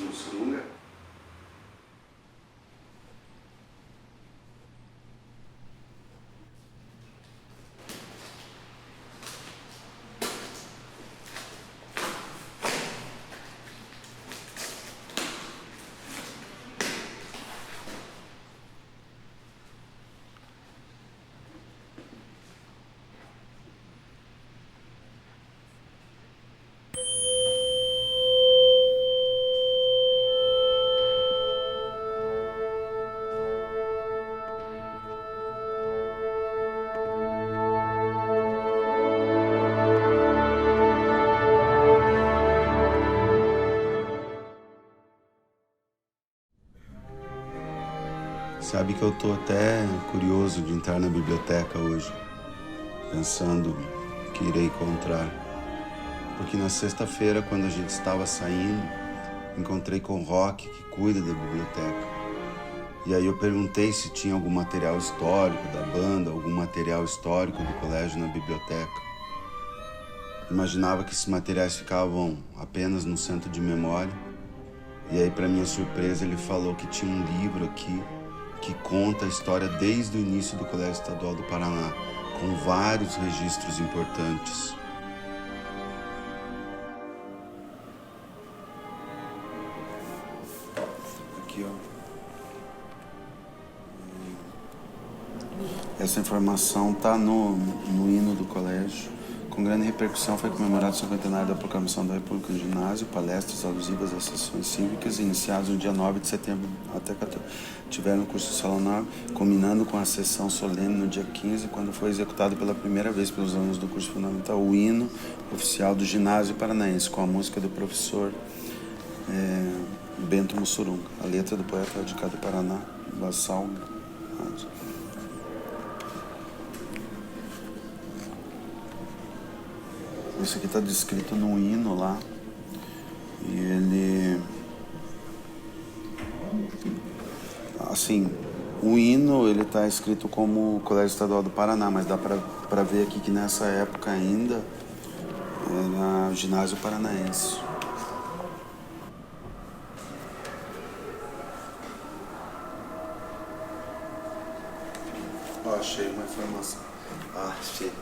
Bento Mussurunga. Sabe que eu tô até curioso de entrar na biblioteca hoje, pensando o que irei encontrar. Porque na sexta-feira, quando a gente estava saindo, encontrei com o Roque, que cuida da biblioteca. E aí eu perguntei se tinha algum material histórico da banda, algum material histórico do colégio na biblioteca. Imaginava que esses materiais ficavam apenas no centro de memória. E aí, para minha surpresa, ele falou que tinha um livro aqui que conta a história desde o início do Colégio Estadual do Paraná, com vários registros importantes. Aqui, ó. Essa informação está no hino do colégio. Com grande repercussão foi comemorado o 50º da Proclamação da República no ginásio, palestras alusivas às sessões cívicas iniciadas no dia 9 de setembro até 14. Tiveram um curso salonar, culminando com a sessão solene no dia 15, quando foi executado pela primeira vez pelos alunos do curso fundamental o hino oficial do ginásio paranaense, com a música do professor Bento Mussurunga, a letra do poeta radicado do Paraná, Vassal. Isso aqui está descrito no hino lá. E ele... Assim, o hino ele está escrito como Colégio Estadual do Paraná, mas dá para ver aqui que nessa época ainda era ginásio paranaense. Ó, achei uma informação. Achei.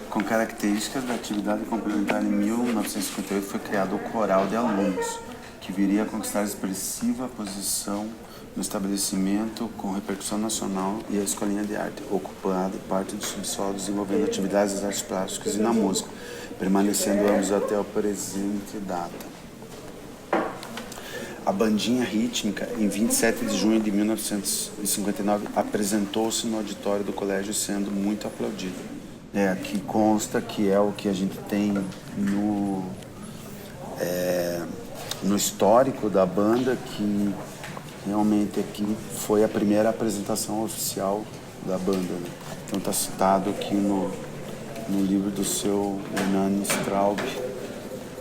Com características da atividade complementar, em 1958 foi criado o Coral de Alunos, que viria a conquistar expressiva posição no estabelecimento com repercussão nacional, e a Escolinha de Arte, ocupada parte do subsolo, desenvolvendo atividades das artes plásticas e na música, permanecendo ambos até a presente data. A bandinha rítmica, em 27 de junho de 1959, apresentou-se no auditório do colégio, sendo muito aplaudida. Aqui consta que é o que a gente tem no histórico da banda, que realmente aqui foi a primeira apresentação oficial da banda, né? Então está citado aqui no livro do seu Hernani Straub.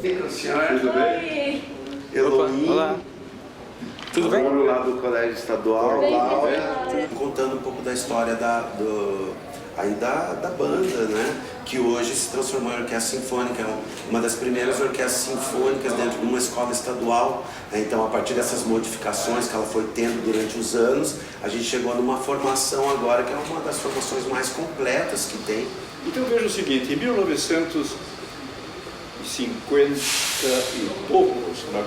Tudo bem? Eloy. Olá. Tudo bem? Aluno lá do Colégio Estadual, contando um pouco da história da banda, né? Que hoje se transformou em orquestra sinfônica, uma das primeiras orquestras sinfônicas dentro de uma escola estadual. Então, a partir dessas modificações que ela foi tendo durante os anos, a gente chegou numa formação agora que é uma das formações mais completas que tem. Então veja o seguinte, em 1950 e poucos, no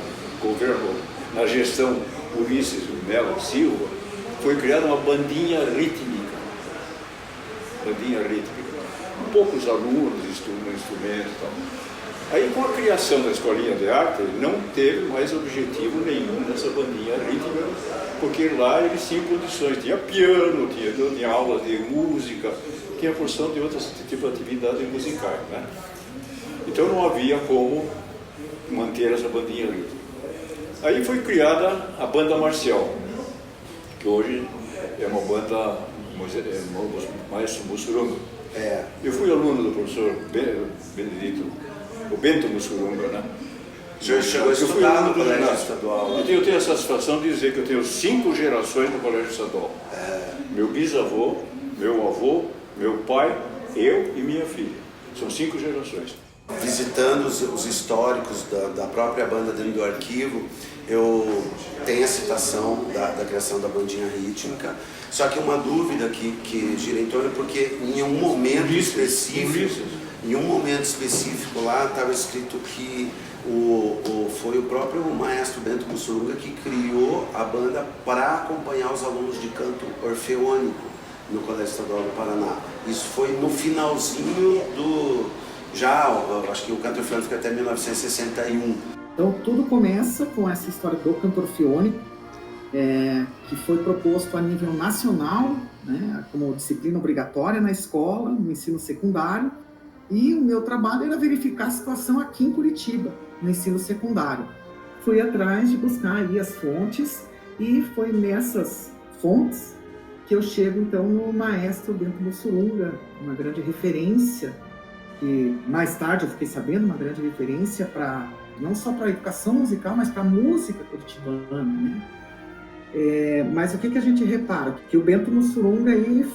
governo, na gestão Ulisses Melo Silva, foi criada uma bandinha rítmica. Poucos alunos estudam instrumentos e tal. Aí, com a criação da Escolinha de Arte, não teve mais objetivo nenhum nessa bandinha rítmica, porque lá eles tinham condições, tinha piano, tinha aulas de música, tinha porção de outros tipos de atividades musicais, né? Então não havia como manter essa bandinha rítmica. Aí foi criada a Banda Marcial, que hoje é uma banda Maestro Mussurunga. Eu fui aluno do professor Benedito, o Bento Mussurunga, né? O senhor chegou a estudar no Colégio Estadual? Eu tenho a satisfação de dizer que eu tenho 5 gerações no Colégio Estadual. Meu bisavô, meu avô, meu pai, eu e minha filha. São 5 gerações. Visitando os históricos da própria banda dentro do arquivo, eu tenho a citação da criação da bandinha rítmica, só que uma dúvida que gira em torno, porque em um momento específico lá estava escrito que foi o próprio maestro Bento Mussurunga que criou a banda para acompanhar os alunos de canto orfeônico no Colégio Estadual do Paraná. Isso foi no finalzinho acho que o canto orfeônico fica até 1961. Então tudo começa com essa história do canto orfeônico, que foi proposto a nível nacional, né, como disciplina obrigatória na escola, no ensino secundário, e o meu trabalho era verificar a situação aqui em Curitiba, no ensino secundário. Fui atrás de buscar aí as fontes, e foi nessas fontes que eu chego então no maestro Bento Mussurunga, uma grande referência, que mais tarde eu fiquei sabendo, uma grande referência não só para a educação musical, mas para a música curitibana, né? Mas o que a gente repara? Que o Bento Mussurunga ele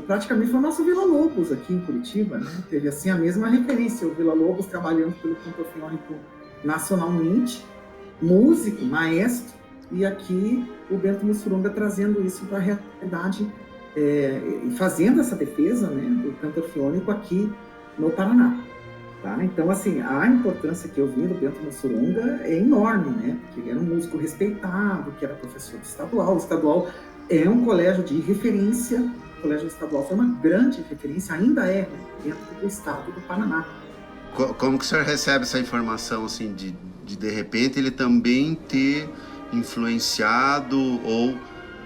praticamente foi o nosso Vila Lobos aqui em Curitiba, né? Teve assim a mesma referência, o Vila Lobos trabalhando pelo canto orfeônico nacionalmente, músico, maestro, e aqui o Bento Mussurunga trazendo isso para a realidade, e fazendo essa defesa, né, do canto orfeônico aqui no Paraná. Tá? Então, assim, a importância que eu vi do Bento Mussurunga é enorme, né? Porque ele era um músico respeitado, que era professor do estadual. O estadual é um colégio de referência. O colégio estadual foi uma grande referência, ainda é, né, dentro do estado do Paraná. Como que o senhor recebe essa informação, assim, de repente ele também ter influenciado ou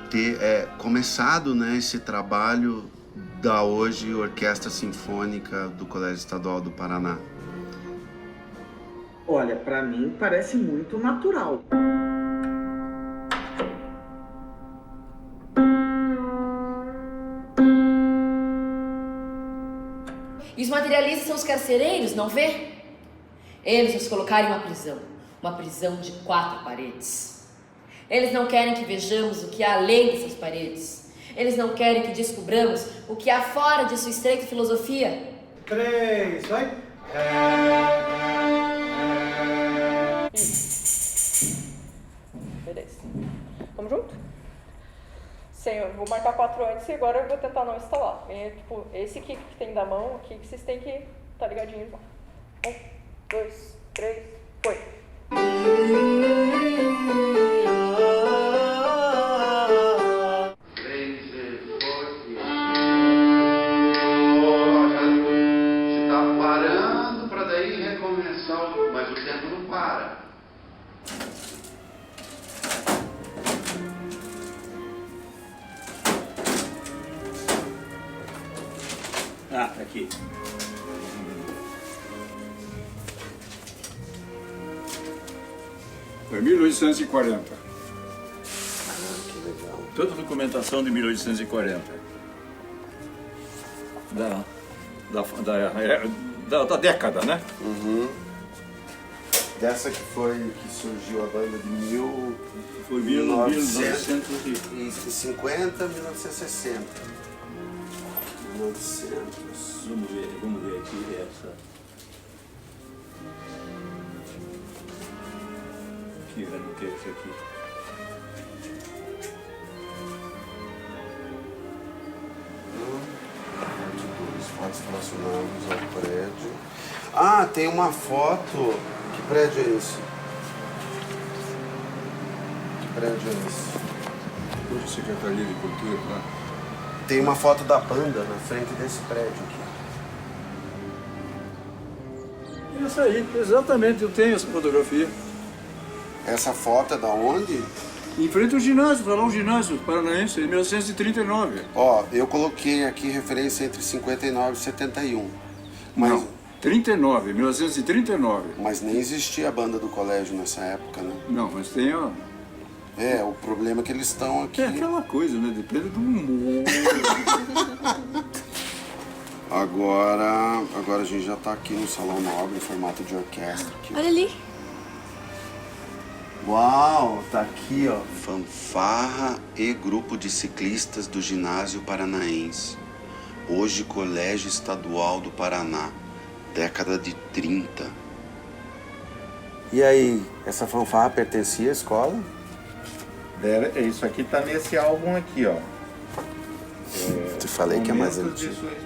ter começado, né, esse trabalho da hoje Orquestra Sinfônica do Colégio Estadual do Paraná? Olha, para mim parece muito natural. E os materialistas são os carcereiros, não vê? Eles nos colocaram em uma prisão de 4 paredes. Eles não querem que vejamos o que há além dessas paredes. Eles não querem que descubramos o que há fora de sua estreita filosofia. 3, vai! Beleza. Vamos junto? Senhor, vou marcar 4 antes e agora eu vou tentar não instalar. Tipo, esse kick que tem da mão aqui que vocês têm que estar ligadinhos lá. 1, 2, 3, foi! Mas o tempo não para. Ah, tá aqui. Foi 1840. Que legal. Toda a documentação de 1840. Da década, né? Uhum. Dessa que surgiu a banda de Foi 1950, 1960. 1900. Vamos ver aqui essa. Que ano que é esse aqui? Fotos relacionadas ao prédio. Ah, tem uma foto. Que prédio é esse? Que prédio é esse? Hoje Secretaria de Cultura, né? Tem uma foto da banda na frente desse prédio aqui. Isso aí, exatamente, eu tenho essa fotografia. Essa foto é da onde? Em frente ao ginásio, tá lá o ginásio paranaense, em 1939. Ó, eu coloquei aqui referência entre 59 e 71. Mas, Não, 39, 1939. mas nem existia a banda do colégio nessa época, né? Não, mas tem a... O problema é que eles estão aqui. É aquela coisa, né? Depende do humor. Agora a gente já tá aqui no Salão Nobre, em formato de orquestra. Aqui. Olha ali. Uau, tá aqui, ó. Fanfarra e grupo de ciclistas do Ginásio Paranaense. Hoje Colégio Estadual do Paraná. década de 30. E aí, essa fanfarra pertencia à escola? Isso aqui tá nesse álbum aqui, ó. Te falei que é mais Momentos de antigo. sua-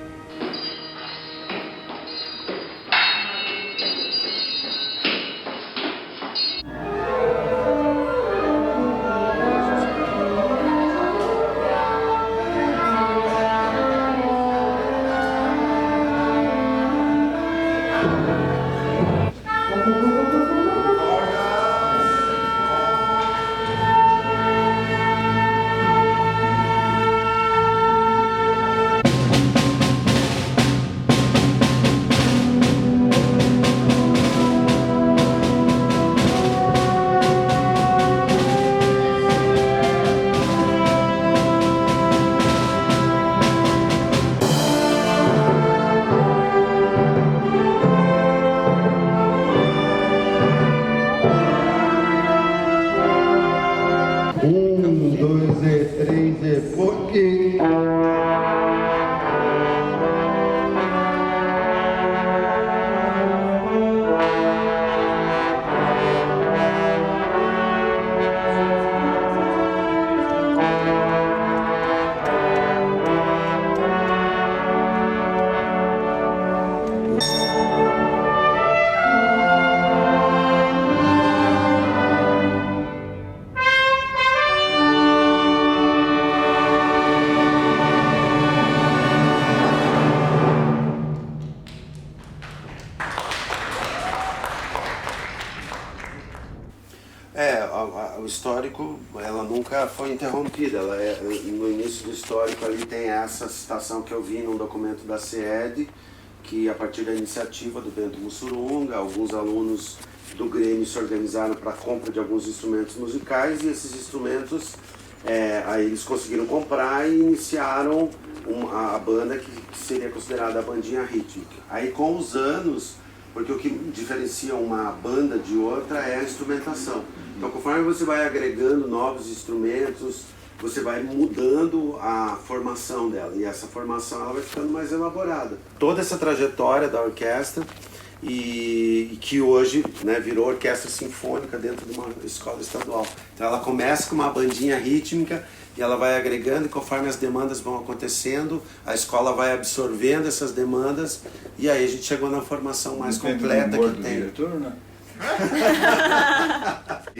O histórico, ela nunca foi interrompida. No início do histórico ali tem essa citação que eu vi num documento da CED, que a partir da iniciativa do Bento Mussurunga, alguns alunos do Grêmio se organizaram para a compra de alguns instrumentos musicais, e esses instrumentos aí eles conseguiram comprar e iniciaram a banda que seria considerada a bandinha rítmica. Aí com os anos, porque o que diferencia uma banda de outra é a instrumentação. Então, conforme você vai agregando novos instrumentos, você vai mudando a formação dela, e essa formação ela vai ficando mais elaborada. Toda essa trajetória da orquestra, e que hoje, né, virou orquestra sinfônica dentro de uma escola estadual. Então ela começa com uma bandinha rítmica e ela vai agregando, e conforme as demandas vão acontecendo, a escola vai absorvendo essas demandas, e aí a gente chegou na formação mais completa que tem. Diretor, né?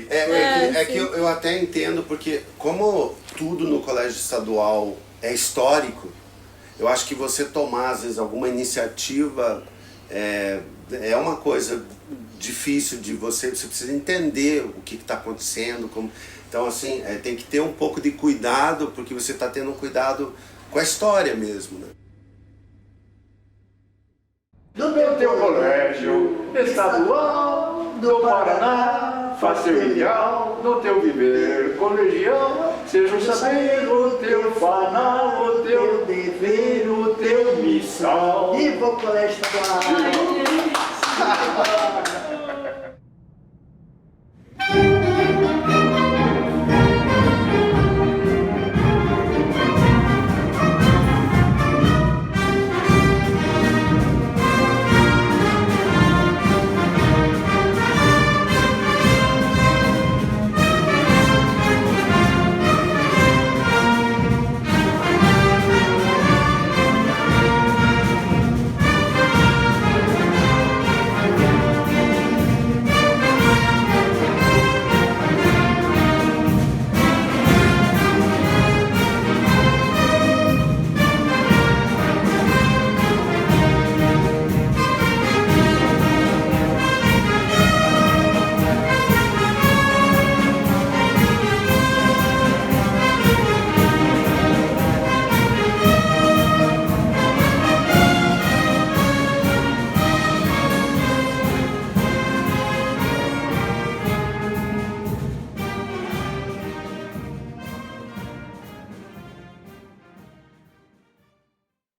É que eu até entendo, porque como tudo no colégio estadual é histórico, eu acho que você tomar às vezes alguma iniciativa é uma coisa difícil de você precisa entender o que está acontecendo, então assim, tem que ter um pouco de cuidado, porque você está tendo um cuidado com a história mesmo, né? No teu colégio estadual do Paraná, faça o ideal no teu viver colegial, seja o saber, o teu fanal, o teu dever, o teu missal. Viva o colégio estadual!